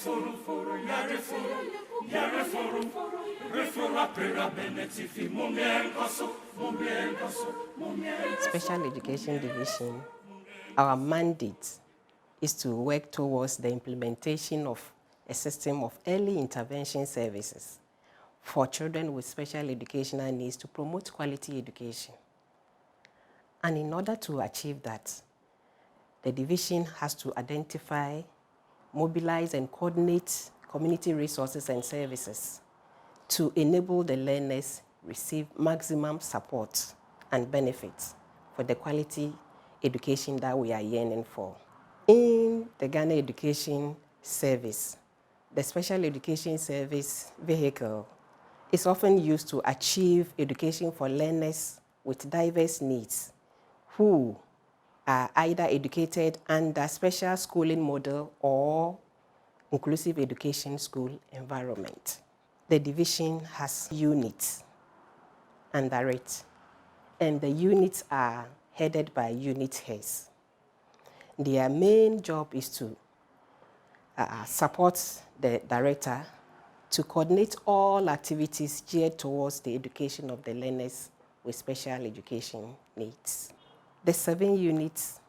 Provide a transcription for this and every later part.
Special Education Division, our mandate is to work towards the implementation of a system of early intervention services for children with special educational needs to promote quality education. And in order to achieve that, the division has to identify, mobilize, and coordinate community resources and services to enable the learners receive maximum support and benefits for the quality education that we are yearning for. In the Ghana Education Service, the Special Education Service vehicle is often used to achieve education for learners with diverse needs who are either educated under special schooling model or inclusive education school environment. The division has units under it, and the units are headed by unit heads. Their main job is to support the director to coordinate all activities geared towards the education of the learners with special education needs. The 7 units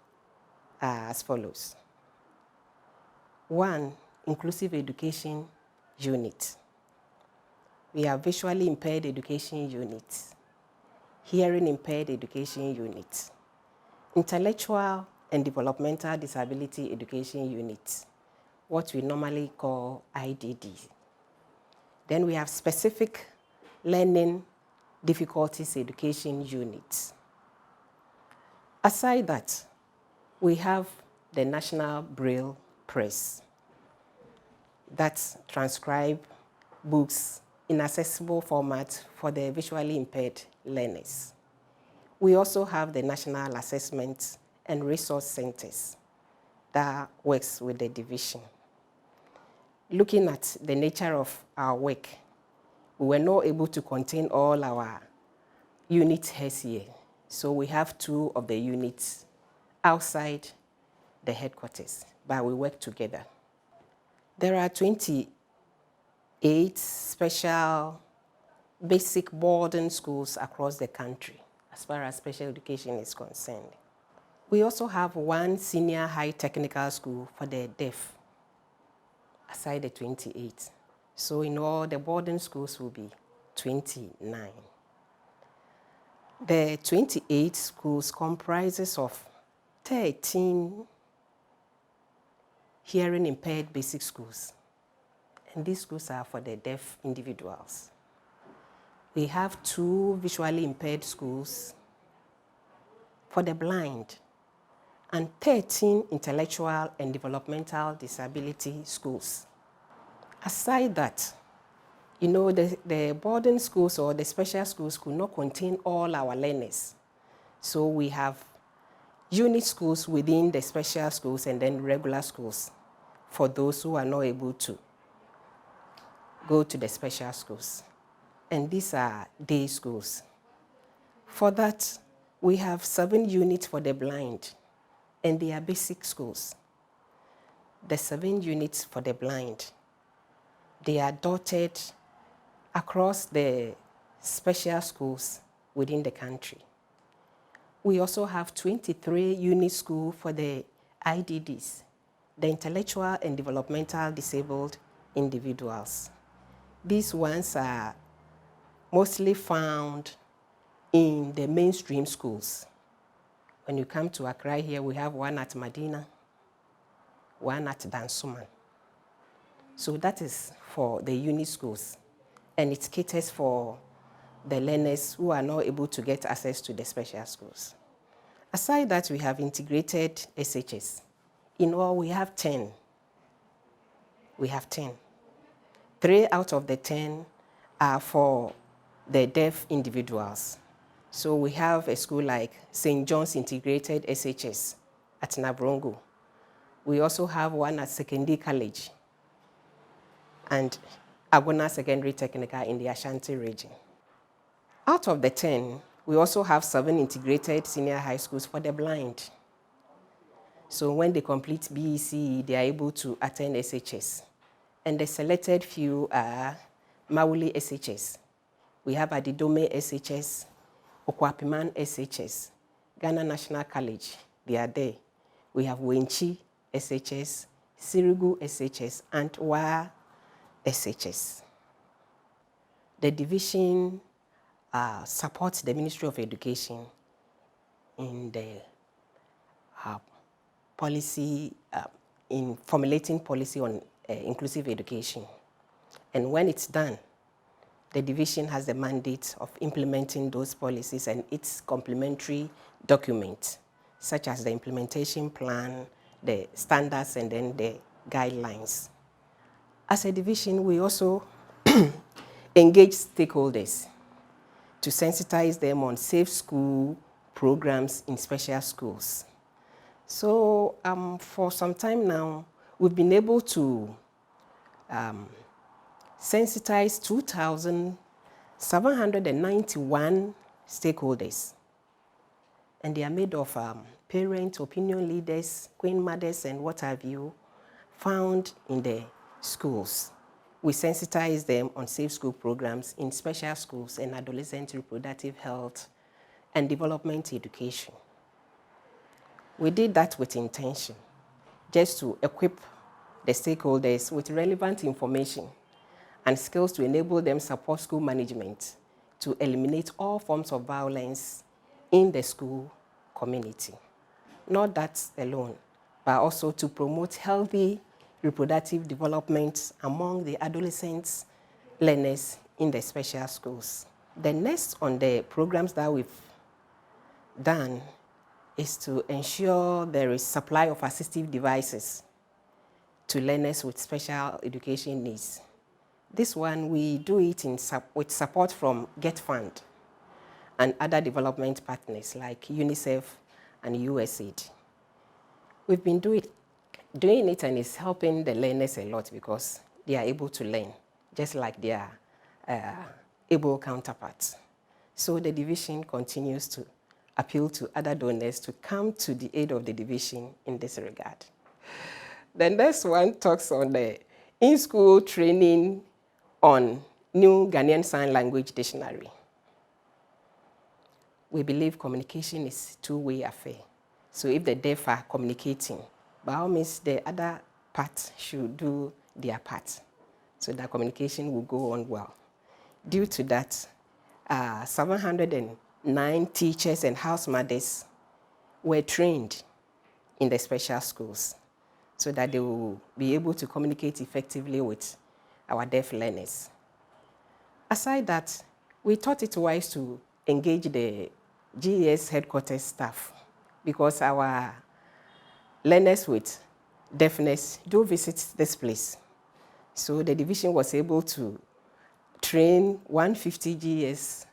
are as follows. 1, Inclusive Education Unit. We have Visually Impaired Education Unit, Hearing Impaired Education Unit, Intellectual and Developmental Disability Education Unit, what we normally call IDD. Then we have Specific Learning Difficulties Education Unit. Aside that, we have the National Braille Press that transcribe books in accessible format for the visually impaired learners. We also have the National Assessment and Resource Centers that works with the division. Looking at the nature of our work, we were not able to contain all our unit heads here. So we have 2 of the units outside the headquarters, but we work together. There are 28 special basic boarding schools across the country as far as special education is concerned. We also have 1 senior high technical school for the deaf, aside the 28. So in all, the boarding schools will be 29. The 28 schools comprises of 13 hearing impaired basic schools, and these schools are for the deaf individuals. We have 2 visually impaired schools for the blind, and 13 intellectual and developmental disability schools. Aside that, the boarding schools or the special schools could not contain all our learners. So we have unit schools within the special schools and then regular schools for those who are not able to go to the special schools. And these are day schools. For that, we have 7 units for the blind, and they are basic schools. The 7 units for the blind, they are dotted across the special schools within the country. We also have 23 unit schools for the IDDs, the intellectual and developmental disabled individuals. These ones are mostly found in the mainstream schools. When you come to Accra here, we have 1 at Medina, 1 at Dansoman. So that is for the unit schools, and it caters for the learners who are not able to get access to the special schools. Aside that, we have integrated SHS. In all, we have 10. We have 10. 3 out of the 10 are for the deaf individuals. So we have a school like St. John's Integrated SHS at Nabrongo. We also have 1 at Secondary College and Agona Secondary Technical in the Ashanti region. Out of the 10, we also have 7 integrated senior high schools for the blind. So when they complete BECE, they are able to attend SHS. And the selected few are Mawuli SHS. We have Adidome SHS, Okwapiman SHS, Ghana National College, they are there. We have Wenchi SHS, Sirigu SHS, and Wa SHS. The division supports the Ministry of Education in the policy, in formulating policy on inclusive education. And when it's done, the division has the mandate of implementing those policies and its complementary documents, such as the implementation plan, the standards, and then the guidelines. As a division, we also engage stakeholders to sensitize them on safe school programs in special schools. So for some time now, we've been able to sensitize 2,791 stakeholders. And they are made of parents, opinion leaders, queen mothers, and what have you, found in the schools. We sensitize them on safe school programs in special schools and adolescent reproductive health and development education. We did that with intention, just to equip the stakeholders with relevant information and skills to enable them support school management to eliminate all forms of violence in the school community. Not that alone, but also to promote healthy reproductive development among the adolescents learners in the special schools. The next on the programs that we've done is to ensure there is supply of assistive devices to learners with special education needs. This one, we do it with support from Get Fund and other development partners like UNICEF and USAID. We've been doing it, and it's helping the learners a lot because they are able to learn, just like their able counterparts. So the division continues to appeal to other donors to come to the aid of the division in this regard. The next one talks on the in-school training on new Ghanaian Sign Language Dictionary. We believe communication is a two-way affair. So if the deaf are communicating, by all means, the other part should do their part so that communication will go on well. Due to that, 709 teachers and house mothers were trained in the special schools so that they will be able to communicate effectively with our deaf learners. Aside that, we thought it wise to engage the GES headquarters staff because our learners with deafness do visit this place. So the division was able to train 150 GES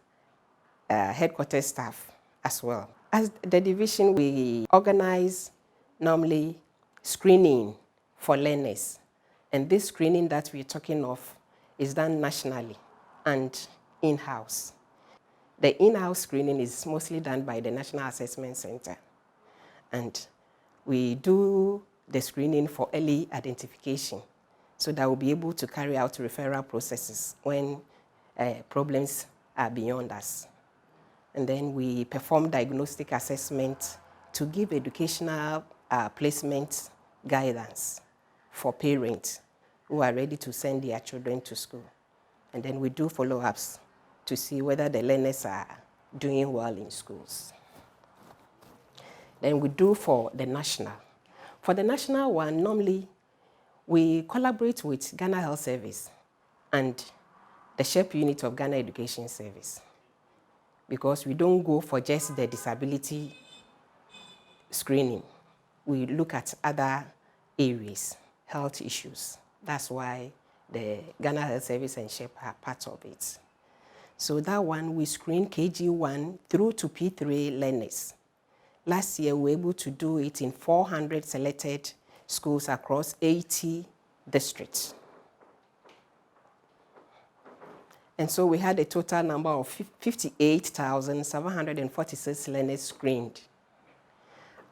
headquarters staff as well. As the division, we organize normally screening for learners. And this screening that we're talking of is done nationally and in-house. The in-house screening is mostly done by the National Assessment Center. And we do the screening for early identification so that we'll be able to carry out referral processes when problems are beyond us. And then we perform diagnostic assessment to give educational placement guidance for parents who are ready to send their children to school. And then we do follow-ups to see whether the learners are doing well in schools. Then we do for the national. For the national one, normally we collaborate with Ghana Health Service and the SHEP unit of Ghana Education Service because we don't go for just the disability screening. We look at other areas, health issues. That's why the Ghana Health Service and SHEP are part of it. So that one, we screen KG1 through to P3 learners. Last year, we were able to do it in 400 selected schools across 80 districts. And so we had a total number of 58,746 learners screened.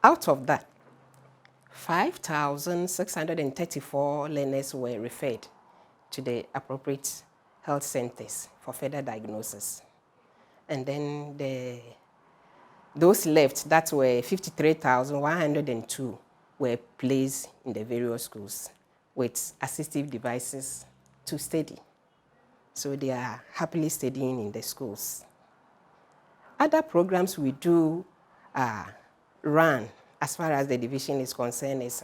Out of that, 5,634 learners were referred to the appropriate health centers for further diagnosis. And then those left, that were 53,102, were placed in the various schools with assistive devices to study. So they are happily studying in the schools. Other programs we do run, as far as the division is concerned, is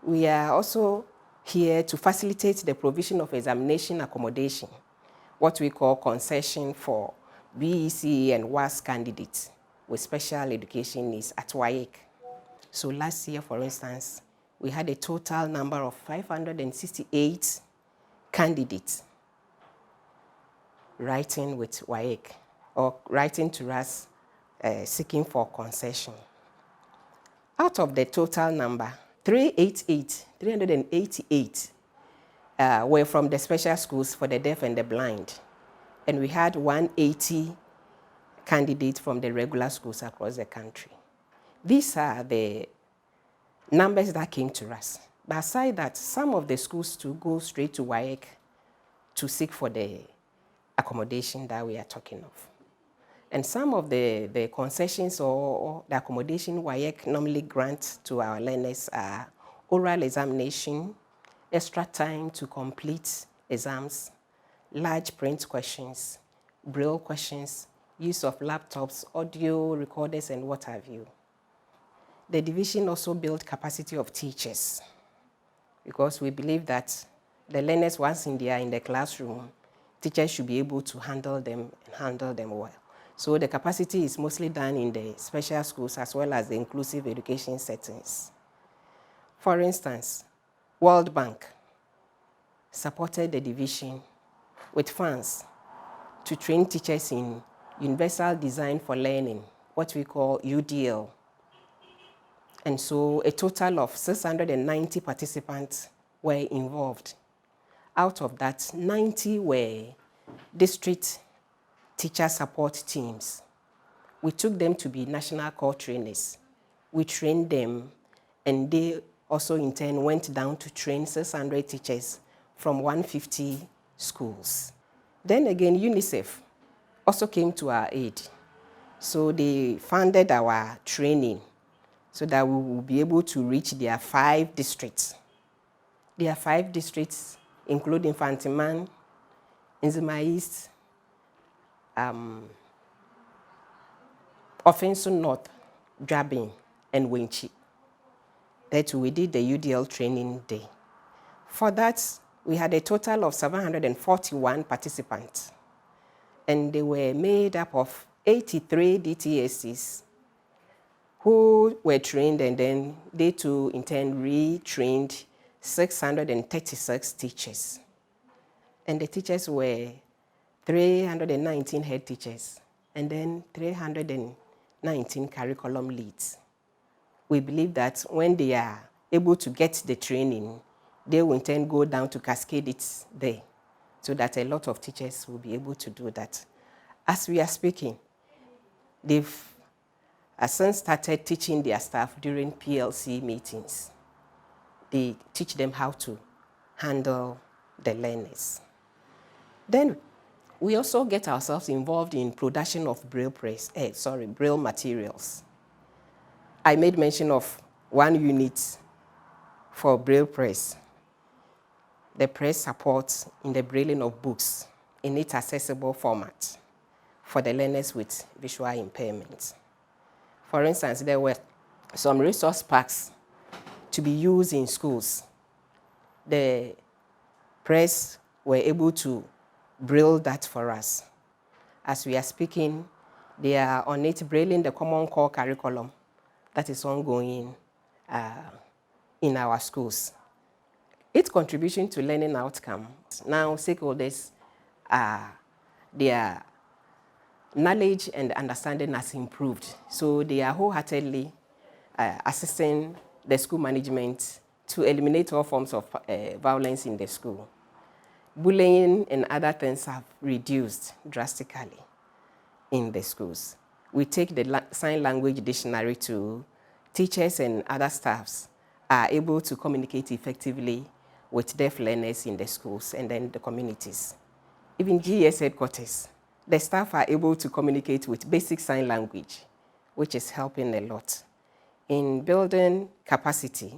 we are also here to facilitate the provision of examination accommodation, what we call concession for BEC and WAS candidates with special education needs at WAEC. So last year, for instance, we had a total number of 568 candidates writing with WAEC or writing to us seeking for concession. Out of the total number, 388 were from the special schools for the deaf and the blind. And we had 180 candidates from the regular schools across the country. These are the numbers that came to us. But aside that, some of the schools to go straight to WAEC to seek for the accommodation that we are talking of. And some of the concessions or the accommodation WAEC normally grants to our learners are oral examination, extra time to complete exams, large print questions, braille questions, use of laptops, audio recorders, and what have you. The division also built capacity of teachers because we believe that the learners, once they are in the classroom, teachers should be able to handle them and handle them well. So the capacity is mostly done in the special schools as well as the inclusive education settings. For instance, World Bank supported the division with funds to train teachers in Universal Design for Learning, what we call UDL. And so a total of 690 participants were involved. Out of that, 90 were district teacher support teams. We took them to be national core trainers. We trained them, and they also in turn went down to train 600 teachers from 150 schools. Then again, UNICEF also came to our aid. So they funded our training so that we will be able to reach their 5 districts. There are 5 districts, including Fantiman, Nzima East, Offenso North, Drabin, and Winchi. That we did the UDL training day. For that, we had a total of 741 participants, and they were made up of 83 DTSCs who were trained, and then they too in turn retrained 636 teachers. And the teachers were 319 head teachers, and then 319 curriculum leads. We believe that when they are able to get the training, they will in turn go down to cascade it there, so that a lot of teachers will be able to do that. As we are speaking, they've since started teaching their staff during PLC meetings. They teach them how to handle the learners. Then we also get ourselves involved in production of braille materials. I made mention of 1 unit for braille press. The press supports in the brailing of books in its accessible format for the learners with visual impairments. For instance, there were some resource packs to be used in schools. The press were able to braille that for us. As we are speaking, they are on it brailing the common core curriculum that is ongoing in our schools. Its contribution to learning outcome. Now stakeholders, their knowledge and understanding has improved. So they are wholeheartedly assisting the school management to eliminate all forms of violence in the school. Bullying and other things have reduced drastically in the schools. We take the sign language dictionary to teachers, and other staffs are able to communicate effectively with deaf learners in the schools and then the communities. Even GES headquarters, the staff are able to communicate with basic sign language, which is helping a lot. In building capacity,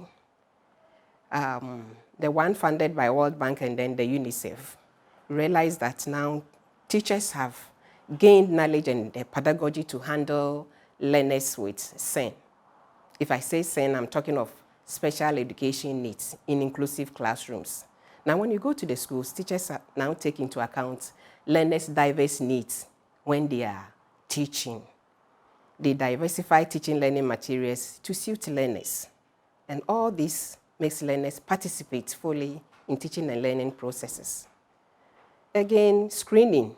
the one funded by World Bank and then the UNICEF, realized that now teachers have gained knowledge and the pedagogy to handle learners with SEN. If I say SEN, I'm talking of special education needs in inclusive classrooms. Now, when you go to the schools, teachers are now take into account learners' diverse needs when they are teaching. They diversify teaching learning materials to suit learners. And all this makes learners participate fully in teaching and learning processes. Again, screening.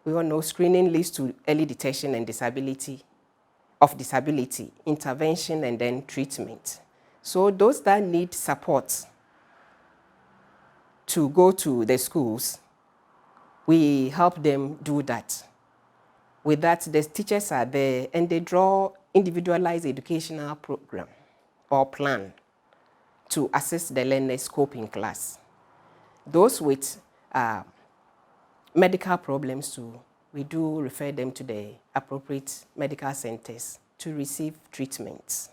We all know screening leads to early detection and disability, intervention, and then treatment. So those that need support to go to the schools, we help them do that. With that, the teachers are there and they draw individualized educational program or plan to assist the learners cope in class. Those with medical problems too, we do refer them to the appropriate medical centers to receive treatments.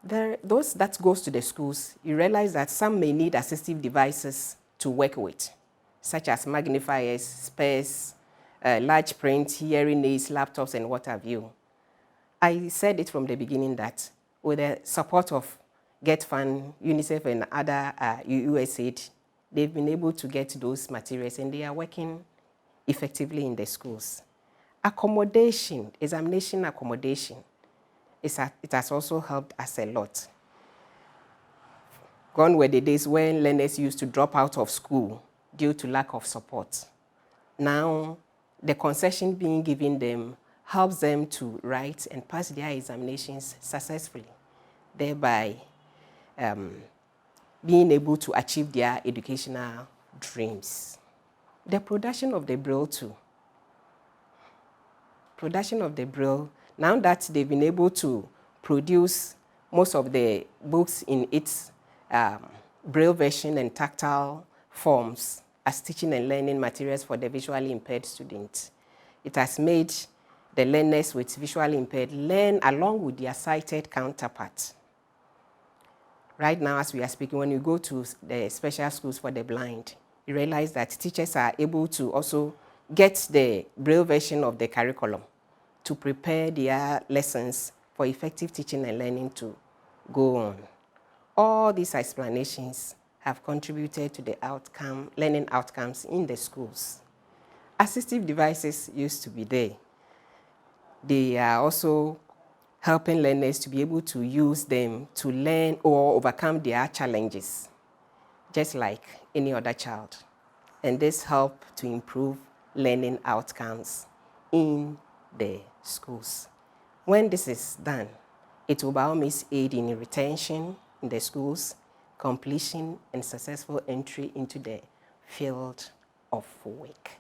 Those that goes to the schools, you realize that some may need assistive devices to work with, such as magnifiers, spares, large print, hearing aids, laptops, and what have you. I said it from the beginning that with the support of Get Fund, UNICEF, and other USAID, they've been able to get those materials and they are working effectively in the schools. Accommodation, examination accommodation, it has also helped us a lot. Gone were the days when learners used to drop out of school due to lack of support. Now, the concession being given them helps them to write and pass their examinations successfully, thereby being able to achieve their educational dreams. The production of the Braille too. Production of the Braille, now that they've been able to produce most of the books in its Braille version and tactile forms as teaching and learning materials for the visually impaired students, it has made the learners with visually impaired learn along with their sighted counterparts. Right now, as we are speaking, when you go to the special schools for the blind, you realize that teachers are able to also get the Braille version of the curriculum to prepare their lessons for effective teaching and learning to go on. All these explanations have contributed to the learning outcomes in the schools. Assistive devices used to be there. They are also helping learners to be able to use them to learn or overcome their challenges, just like any other child. And this helps to improve learning outcomes in the schools. When this is done, it will by all means aid in retention in the schools, completion, and successful entry into the field of work.